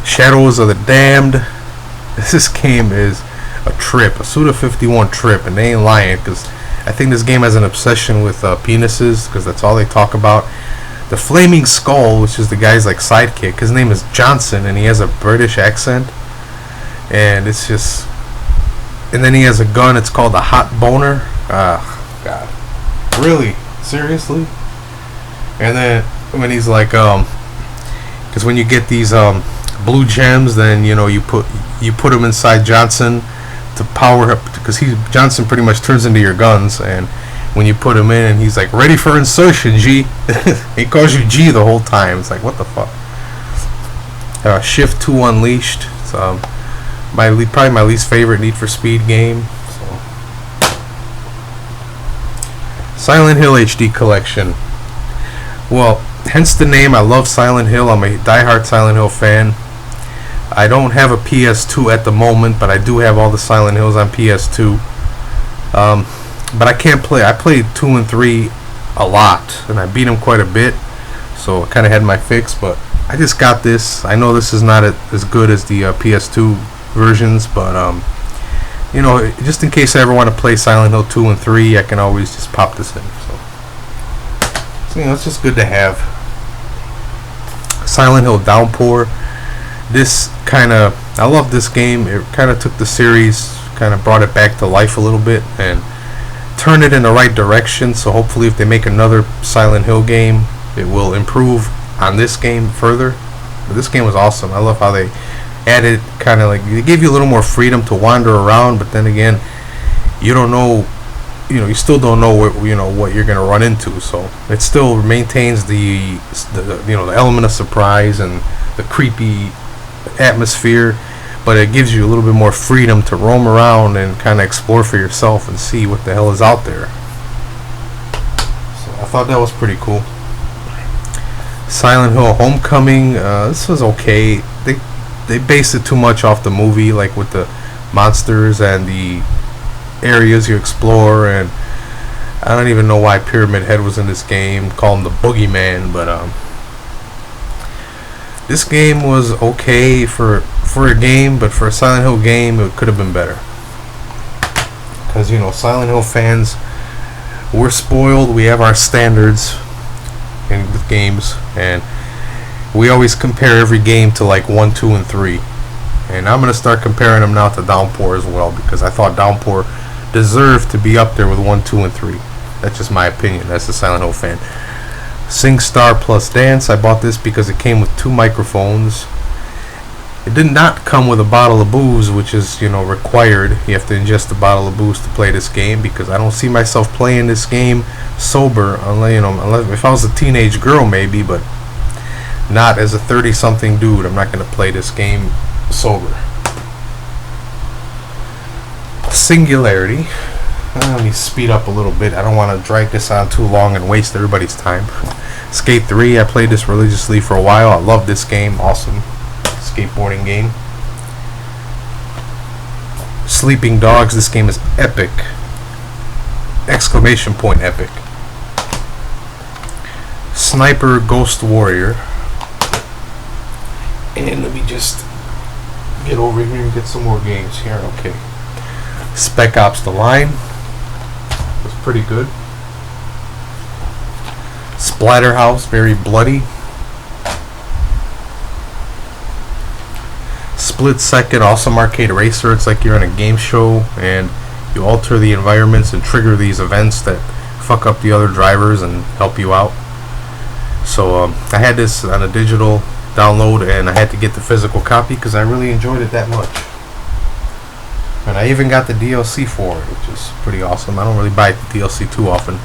Shadows of the Damned. This game is a trip, a Suda51 trip, and they ain't lying, because I think this game has an obsession with penises, because that's all they talk about. The Flaming Skull, which is the guy's like sidekick, his name is Johnson, and he has a British accent, and it's just, and then he has a gun. It's called a Hot Boner. God, really, seriously? And then when he's like, because when you get these blue gems, then you put them inside Johnson to power up, because Johnson pretty much turns into your guns, and when you put him in, and he's like, ready for insertion, G. He calls you G the whole time. It's like, what the fuck? Shift 2 Unleashed. It's probably my least favorite Need for Speed game. So. Silent Hill HD Collection. Well, hence the name. I love Silent Hill. I'm a diehard Silent Hill fan. I don't have a PS2 at the moment, but I do have all the Silent Hills on PS2. But I can't play. I played 2 and 3 a lot, and I beat them quite a bit, so I kind of had my fix. But I just got this. I know this is not as good as the PS2 versions, but just in case I ever want to play Silent Hill 2 and 3, I can always just pop this in. So it's just good to have. Silent Hill Downpour. I love this game. It kind of took the series, kind of brought it back to life a little bit, and turned it in the right direction. So hopefully if they make another Silent Hill game, it will improve on this game further. But this game was awesome. I love how they added, kind of like, they gave you a little more freedom to wander around, but then again, you don't know, you still don't know what you're gonna run into. So it still maintains the element of surprise and the creepy atmosphere, but it gives you a little bit more freedom to roam around and kind of explore for yourself and see what the hell is out there. So I thought that was pretty cool. Silent Hill Homecoming. This was okay. They based it too much off the movie, like with the monsters and the areas you explore, and I don't even know why Pyramid Head was in this game. Call him the Boogeyman, but this game was okay for a game, but for a Silent Hill game, it could have been better. Because Silent Hill fans, we're spoiled. We have our standards in the games, and we always compare every game to like 1, 2, and 3. And I'm gonna start comparing them now to Downpour as well, because I thought Downpour deserved to be up there with 1, 2, and 3. That's just my opinion. That's a Silent Hill fan. Singstar Plus Dance. I bought this because it came with 2 microphones. It did not come with a bottle of booze, which is required. You have to ingest a bottle of booze to play this game, because I don't see myself playing this game sober, unless if I was a teenage girl maybe, but not as a 30-something dude. I'm not going to play this game sober. Singularity. Let me speed up a little bit. I don't want to drag this on too long and waste everybody's time. Skate 3. I played this religiously for a while. I love this game. Awesome skateboarding game. Sleeping Dogs. This game is epic. Exclamation point epic. Sniper Ghost Warrior. And let me just get over here and get some more games here. Okay. Spec Ops: The Line was pretty good. Splatterhouse, very bloody. Split Second, awesome arcade racer. It's like you're in a game show and you alter the environments and trigger these events that fuck up the other drivers and help you out. So I had this on a digital download, and I had to get the physical copy because I really enjoyed it that much. And I even got the DLC for it, which is pretty awesome. I don't really buy the DLC too often.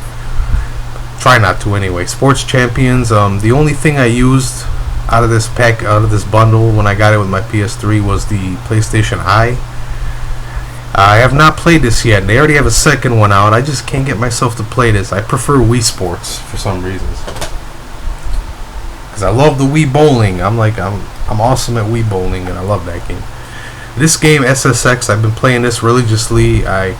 Try not to anyway. Sports Champions. The only thing I used out of this pack, out of this bundle, when I got it with my PS3 was the PlayStation Eye. I have not played this yet. They already have a second one out. I just can't get myself to play this. I prefer Wii Sports for some reasons. Because I love the Wii Bowling. I'm awesome at Wii Bowling, and I love that game. This game, SSX, I've been playing this religiously. I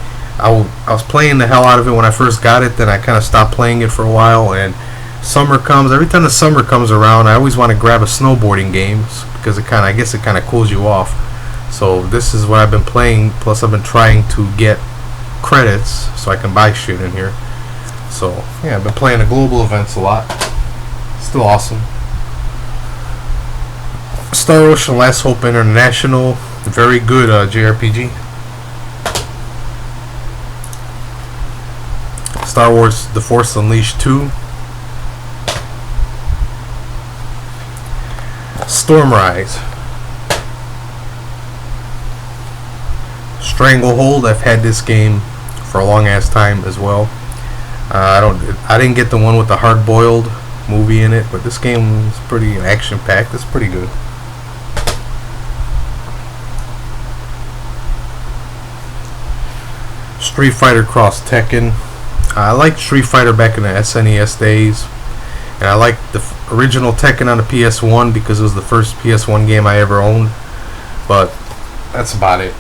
was playing the hell out of it when I first got it, then I kind of stopped playing it for a while, and summer comes. Every time the summer comes around, I always want to grab a snowboarding game, because I guess it kind of cools you off. So this is what I've been playing, plus I've been trying to get credits so I can buy shit in here. So yeah, I've been playing the global events a lot. Still awesome. Star Ocean Last Hope International, very good JRPG. Star Wars The Force Unleashed 2. Stormrise. Stranglehold, I've had this game for a long ass time as well. I didn't get the one with the hard-boiled movie in it, but this game is pretty action-packed. It's pretty good. Street Fighter Cross Tekken. I liked Street Fighter back in the SNES days, and I liked the original Tekken on the PS1 because it was the first PS1 game I ever owned, but that's about it.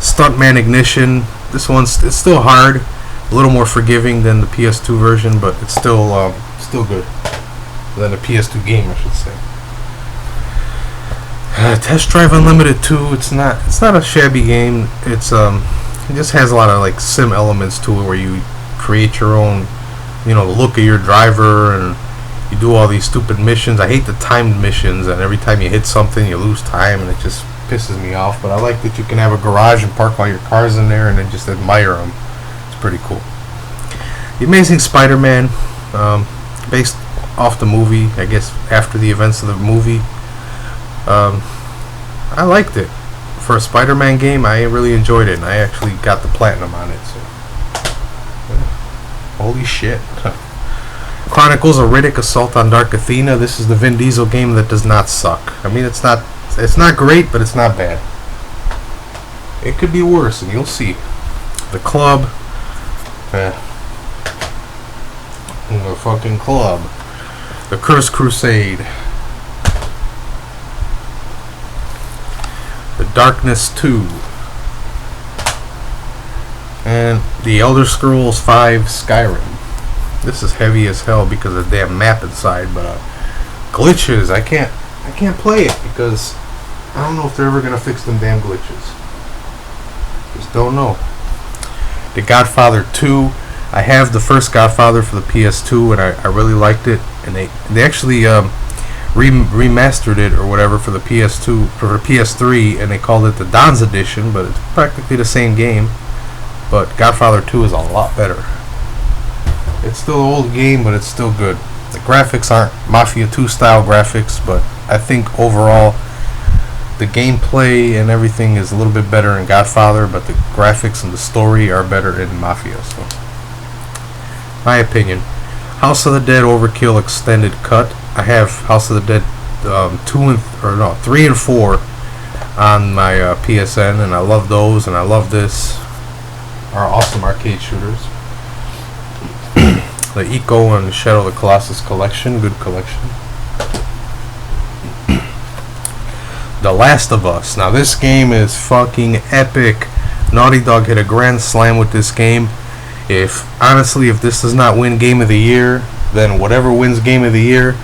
Stuntman Ignition. This one's it's still hard, a little more forgiving than the PS2 version, but it's still good than the PS2 game, I should say. Test Drive Unlimited 2. It's not a shabby game. It just has a lot of like sim elements to it, where you create your own, the look of your driver, and you do all these stupid missions. I hate the timed missions, and every time you hit something you lose time, and it just pisses me off. But I like that you can have a garage and park all your cars in there and then just admire them. It's pretty cool. The Amazing Spider-Man, based off the movie, I guess after the events of the movie. I liked it. For a Spider-Man game, I really enjoyed it, and I actually got the platinum on it. So, holy shit. Chronicles of Riddick: Assault on Dark Athena. This is the Vin Diesel game that does not suck. I mean, it's not great, but it's not bad. It could be worse, and you'll see. The Club. The fucking Club. The Cursed Crusade. The Darkness 2. And the Elder Scrolls V Skyrim. This is heavy as hell because of the damn map inside, but glitches, I can't play it because I don't know if they're ever gonna fix them damn glitches. Just don't know. The Godfather 2. I have the first Godfather for the PS2, and I really liked it, and they actually remastered it or whatever for the PS2 for the PS3, and they called it the Don's Edition, but it's practically the same game. But Godfather 2 is a lot better. It's still an old game, but it's still good. The graphics aren't Mafia 2 style graphics, but I think overall the gameplay and everything is a little bit better in Godfather, but the graphics and the story are better in Mafia. So, my opinion. House of the Dead Overkill Extended Cut. I have House of the Dead 3 and 4 on my PSN, and I love those, and I love this. Are awesome arcade shooters. The Eco and Shadow of the Colossus collection, good collection. The Last of Us. Now this game is fucking epic. Naughty Dog hit a grand slam with this game. If this does not win Game of the Year, then whatever wins Game of the Year,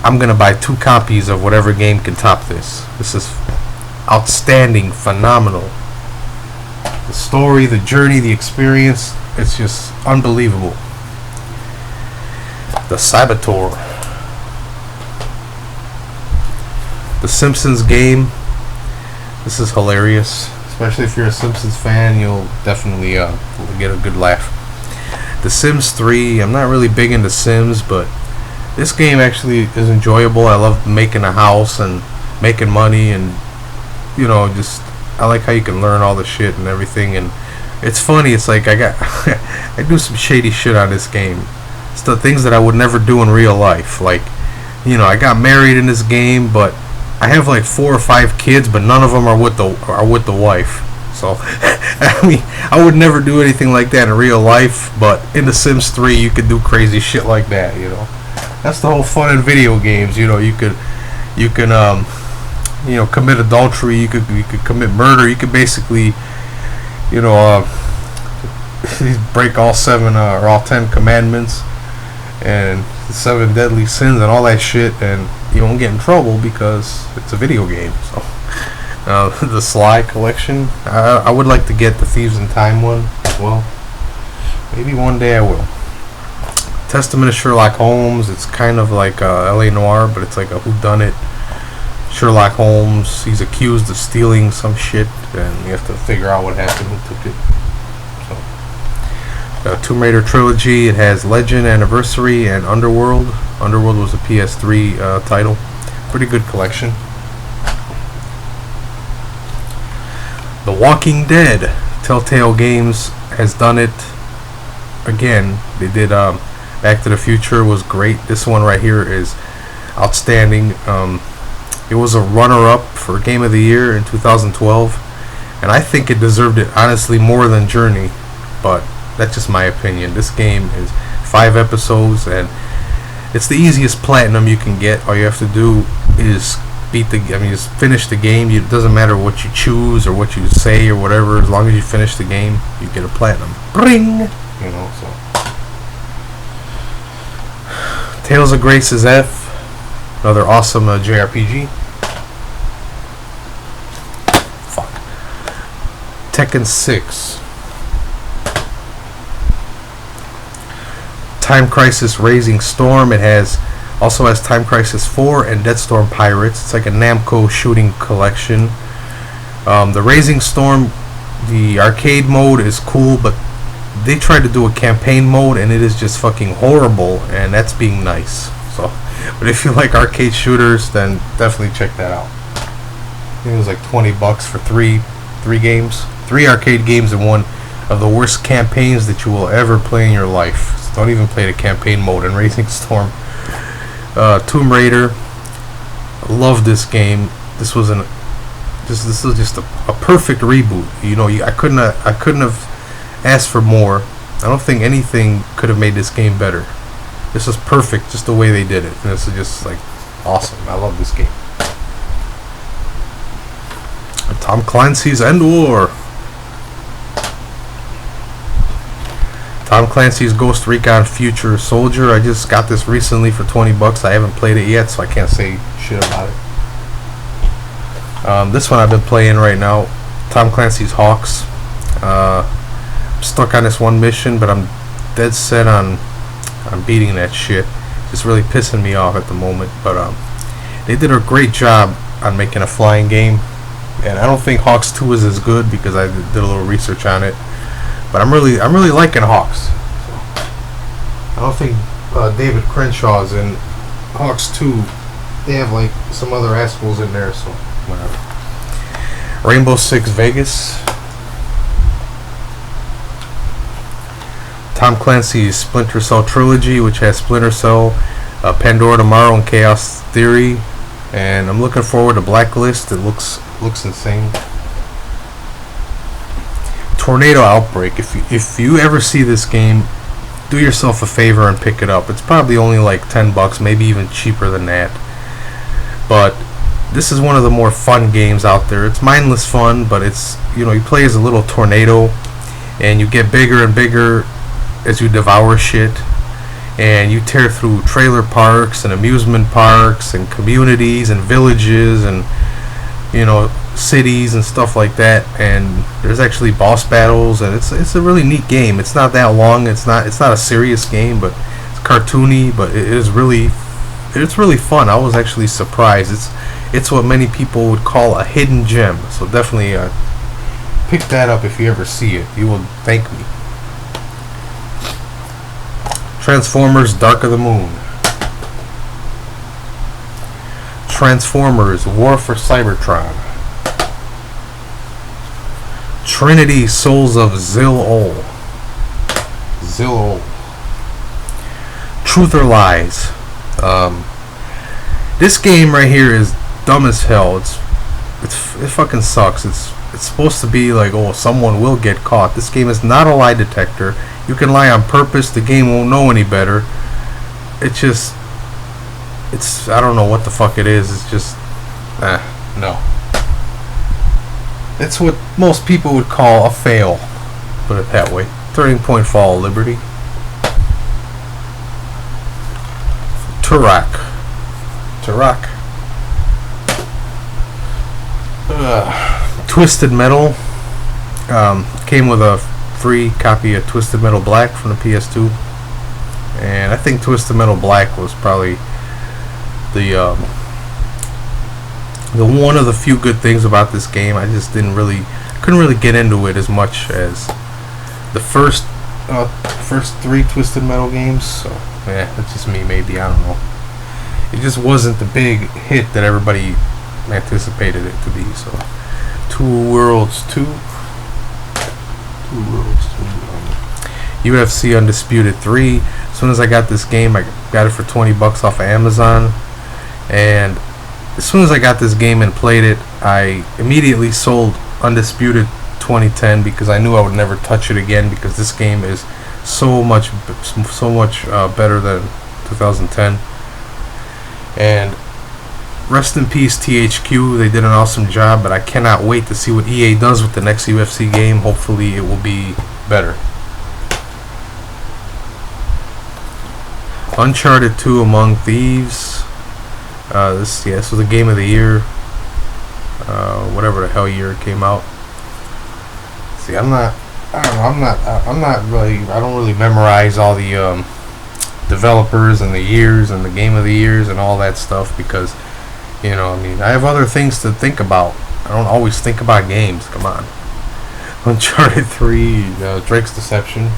I'm gonna buy 2 copies of whatever game can top this. This is outstanding, phenomenal. The story, the journey, the experience, it's just unbelievable. The Saboteur. The Simpsons game. This is hilarious. Especially if you're a Simpsons fan, you'll definitely get a good laugh. The Sims 3. I'm not really big into Sims, but this game actually is enjoyable. I love making a house and making money, and I like how you can learn all the shit and everything, and it's funny. It's like I do some shady shit on this game. It's the things that I would never do in real life. Like, I got married in this game, but I have like 4 or 5 kids, but none of them are with the wife. So, I mean, I would never do anything like that in real life, but in The Sims 3, you could do crazy shit like that. That's the whole fun in video games. You can commit adultery. You could commit murder. You could basically, break all 7 or all 10 commandments and the 7 deadly sins and all that shit, and you won't get in trouble because it's a video game. So, the Sly collection. I would like to get the Thieves in Time one as well. Maybe one day I will. Testament of Sherlock Holmes. It's kind of like L.A. Noire, but it's like a whodunit. Sherlock Holmes, he's accused of stealing some shit, and you have to figure out what happened, who took it. So, Tomb Raider trilogy. It has Legend, Anniversary, and Underworld. Underworld was a PS3 title. Pretty good collection. The Walking Dead. Telltale Games has done it again. They did Back to the Future was great. This one right here is outstanding. It was a runner-up for Game of the Year in 2012, and I think it deserved it honestly more than Journey, but that's just my opinion. This game is 5 episodes, and it's the easiest platinum you can get. All you have to do is just finish the game. It doesn't matter what you choose or what you say or whatever. As long as you finish the game, you get a platinum. Bring! You know, so. Tales of Grace's F. Another awesome JRPG. Fuck. Tekken 6. Time Crisis Raising Storm. It also has Time Crisis 4 and Deathstorm Pirates. It's like a Namco shooting collection. The Raising Storm, the arcade mode is cool, but they tried to do a campaign mode and it is just fucking horrible, and that's being nice. So, but if you like arcade shooters, then definitely check that out. I think it was like $20 for three games, 3 arcade games, and one of the worst campaigns that you will ever play in your life. So don't even play the campaign mode in Raising Storm. Tomb Raider. I love this game. This was just a perfect reboot. You know, I couldn't have asked for more. I don't think anything could have made this game better. This is perfect, just the way they did it. And this is just like awesome. I love this game. Tom Clancy's End War. Tom Clancy's Ghost Recon Future Soldier. I just got this recently for $20. I haven't played it yet, so I can't say shit about it. This one I've been playing right now. Tom Clancy's Hawks. I'm stuck on this one mission, but I'm dead set on beating that shit. It's really pissing me off at the moment, but they did a great job on making a flying game, and I don't think Hawks 2 is as good because I did a little research on it. But I'm really liking Hawks. So, I don't think David Crenshaw's in Hawks 2. They have like some other assholes in there, so whatever. Rainbow Six Vegas. Tom Clancy's Splinter Cell trilogy, which has Splinter Cell, Pandora Tomorrow, and Chaos Theory. And I'm looking forward to Blacklist. It looks insane. Tornado Outbreak. If you ever see this game, do yourself a favor and pick it up. It's probably only like $10, maybe even cheaper than that. But this is one of the more fun games out there. It's mindless fun, but it's, you know, you play as a little tornado, and you get bigger and bigger as you devour shit, and you tear through trailer parks and amusement parks and communities and villages and, you know, cities and stuff like that. And there's actually boss battles, and it's a really neat game. It's not that long. It's not a serious game, but it's cartoony, but it's really fun. I was actually surprised. It's what many people would call a hidden gem. So definitely pick that up if you ever see it. You will thank me. Transformers Dark of the Moon. Transformers War for Cybertron. Trinity Souls of Zil-Ol. Truth or Lies. This game right here is dumb as hell. It fucking sucks. It's supposed to be like, oh, someone will get caught. This game is not a lie detector. You can lie on purpose. The game won't know any better. It's I don't know what the fuck it is. It's just no. It's what most people would call a fail. Put it that way. Turning Point Fall, Liberty. Turok. Twisted Metal. Came with a free copy of Twisted Metal Black from the PS2. and I think Twisted Metal Black was probably the one of the few good things about this game. I just couldn't really get into it as much as the first three Twisted Metal games. So yeah, that's just me. Maybe, I don't know. It just wasn't the big hit that everybody anticipated it to be. So, Two Worlds 2. UFC Undisputed 3. As soon as I got this game, I got it for $20 off of Amazon, and as soon as I got this game and played it, I immediately sold Undisputed 2010 because I knew I would never touch it again, because this game is so much better than 2010. And rest in peace THQ, they did an awesome job, but I cannot wait to see what EA does with the next UFC game. Hopefully it will be better. Uncharted 2 Among Thieves. This was the game of the year. Whatever the hell year it came out. See, I don't really memorize all the developers and the years and the game of the years and all that stuff, because, you know, I mean, I have other things to think about. I don't always think about games. Come on. Uncharted 3, Drake's Deception.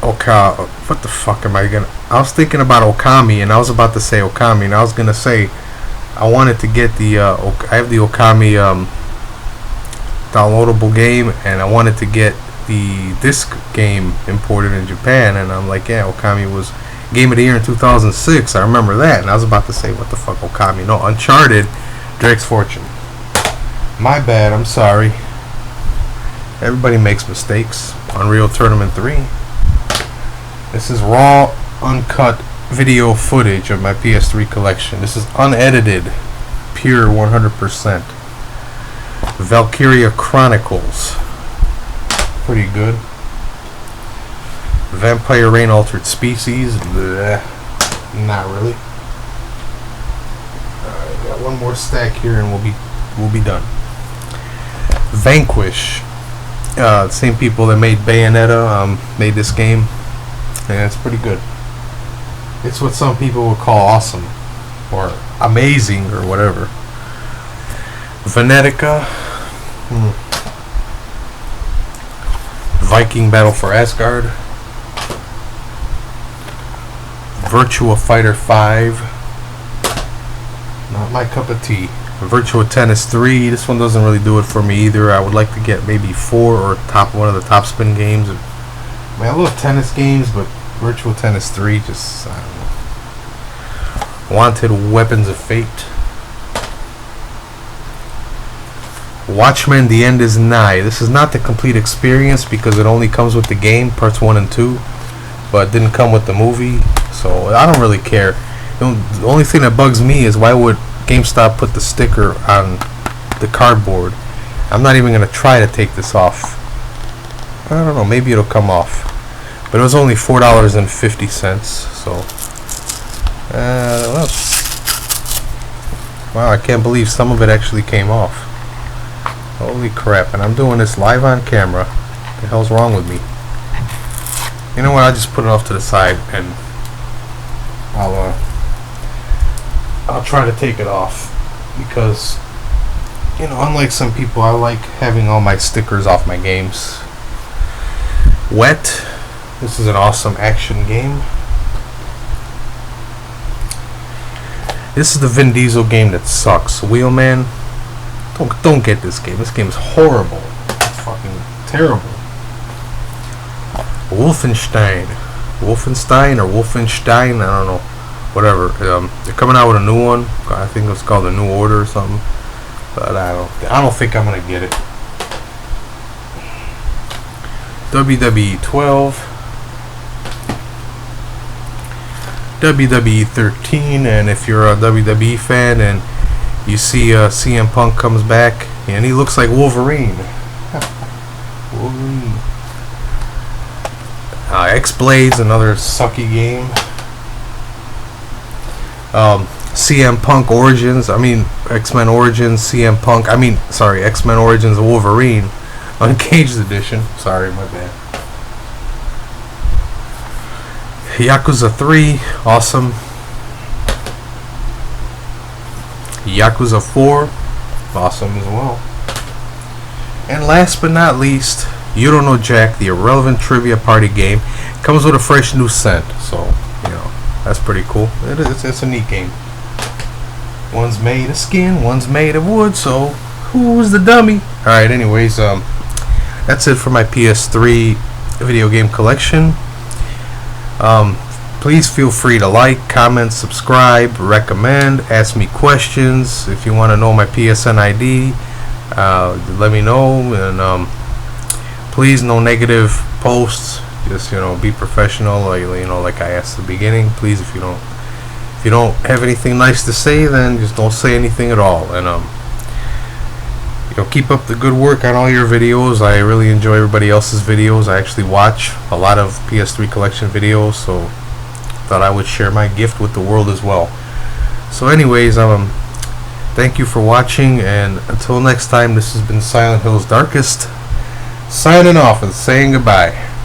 What the fuck am I gonna? I was thinking about Okami, and I was about to say Okami, and I was gonna say I wanted to get the I have the Okami downloadable game, and I wanted to get the disc game imported in Japan, and I'm like, yeah, Okami was Game of the Year in 2006. I remember that, and I was about to say, what the fuck, Okami? No, Uncharted, Drake's Fortune. My bad. I'm sorry. Everybody makes mistakes. Unreal Tournament 3. This is raw, uncut video footage of my PS3 collection. This is unedited, pure 100%. Valkyria Chronicles. Pretty good. Vampire Reign Altered Species. Bleh. Not really. Alright, got one more stack here and we'll be done. Vanquish. Same people that made Bayonetta made this game. And it's pretty good. It's what some people would call awesome or amazing or whatever. Venetica. Viking Battle for Asgard. Virtua Fighter 5. Not my cup of tea. Virtua Tennis 3. This one doesn't really do it for me either. I would like to get maybe 4 or one of the top spin games. I mean, I love tennis games, but Virtua Tennis 3 just, I don't know. Wanted Weapons of Fate. Watchmen: The End Is Nigh. This is not the complete experience because it only comes with the game, parts 1 and 2, but it didn't come with the movie, so I don't really care. The only thing that bugs me is, why would GameStop put the sticker on the cardboard? I'm not even going to try to take this off. I don't know, maybe it'll come off. But it was only $4.50, so well, wow, I can't believe some of it actually came off. Holy crap, and I'm doing this live on camera. What the hell's wrong with me? You know what, I'll just put it off to the side and I'll try to take it off, because, you know, unlike some people, I like having all my stickers off my games. Wet. This is an awesome action game. This is the Vin Diesel game that sucks. Wheelman. Don't get this game. This game is horrible. It's fucking terrible. Wolfenstein. Wolfenstein or Wolfenstein, I don't know. Whatever. They're coming out with a new one. I think it's called The New Order or something. But I don't think I'm gonna get it. WWE 12. WWE 13, and if you're a WWE fan and you see CM Punk comes back and he looks like Wolverine. Wolverine. X-Blades, another sucky game. CM Punk Origins, X-Men Origins, CM Punk, X-Men Origins Wolverine, Uncaged Edition. Sorry, my bad. Yakuza 3, awesome. Yakuza 4, awesome as well. And last but not least, You Don't Know Jack, the Irrelevant Trivia Party game. Comes with a fresh new scent, so, you know, that's pretty cool. It's a neat game. One's made of skin, one's made of wood, so who's the dummy? Alright, anyways, that's it for my PS3 video game collection. Please feel free to like, comment, subscribe, recommend, ask me questions. If you want to know my PSN ID, let me know. And please, no negative posts. Just, you know, be professional. Like, you know, like I asked at the beginning. Please, if you don't have anything nice to say, then just don't say anything at all. And you know, keep up the good work on all your videos. I really enjoy everybody else's videos. I actually watch a lot of PS3 collection videos, so thought I would share my gift with the world as well. So anyways, thank you for watching, and until next time, this has been Silent Hill's Darkest, signing off and saying goodbye.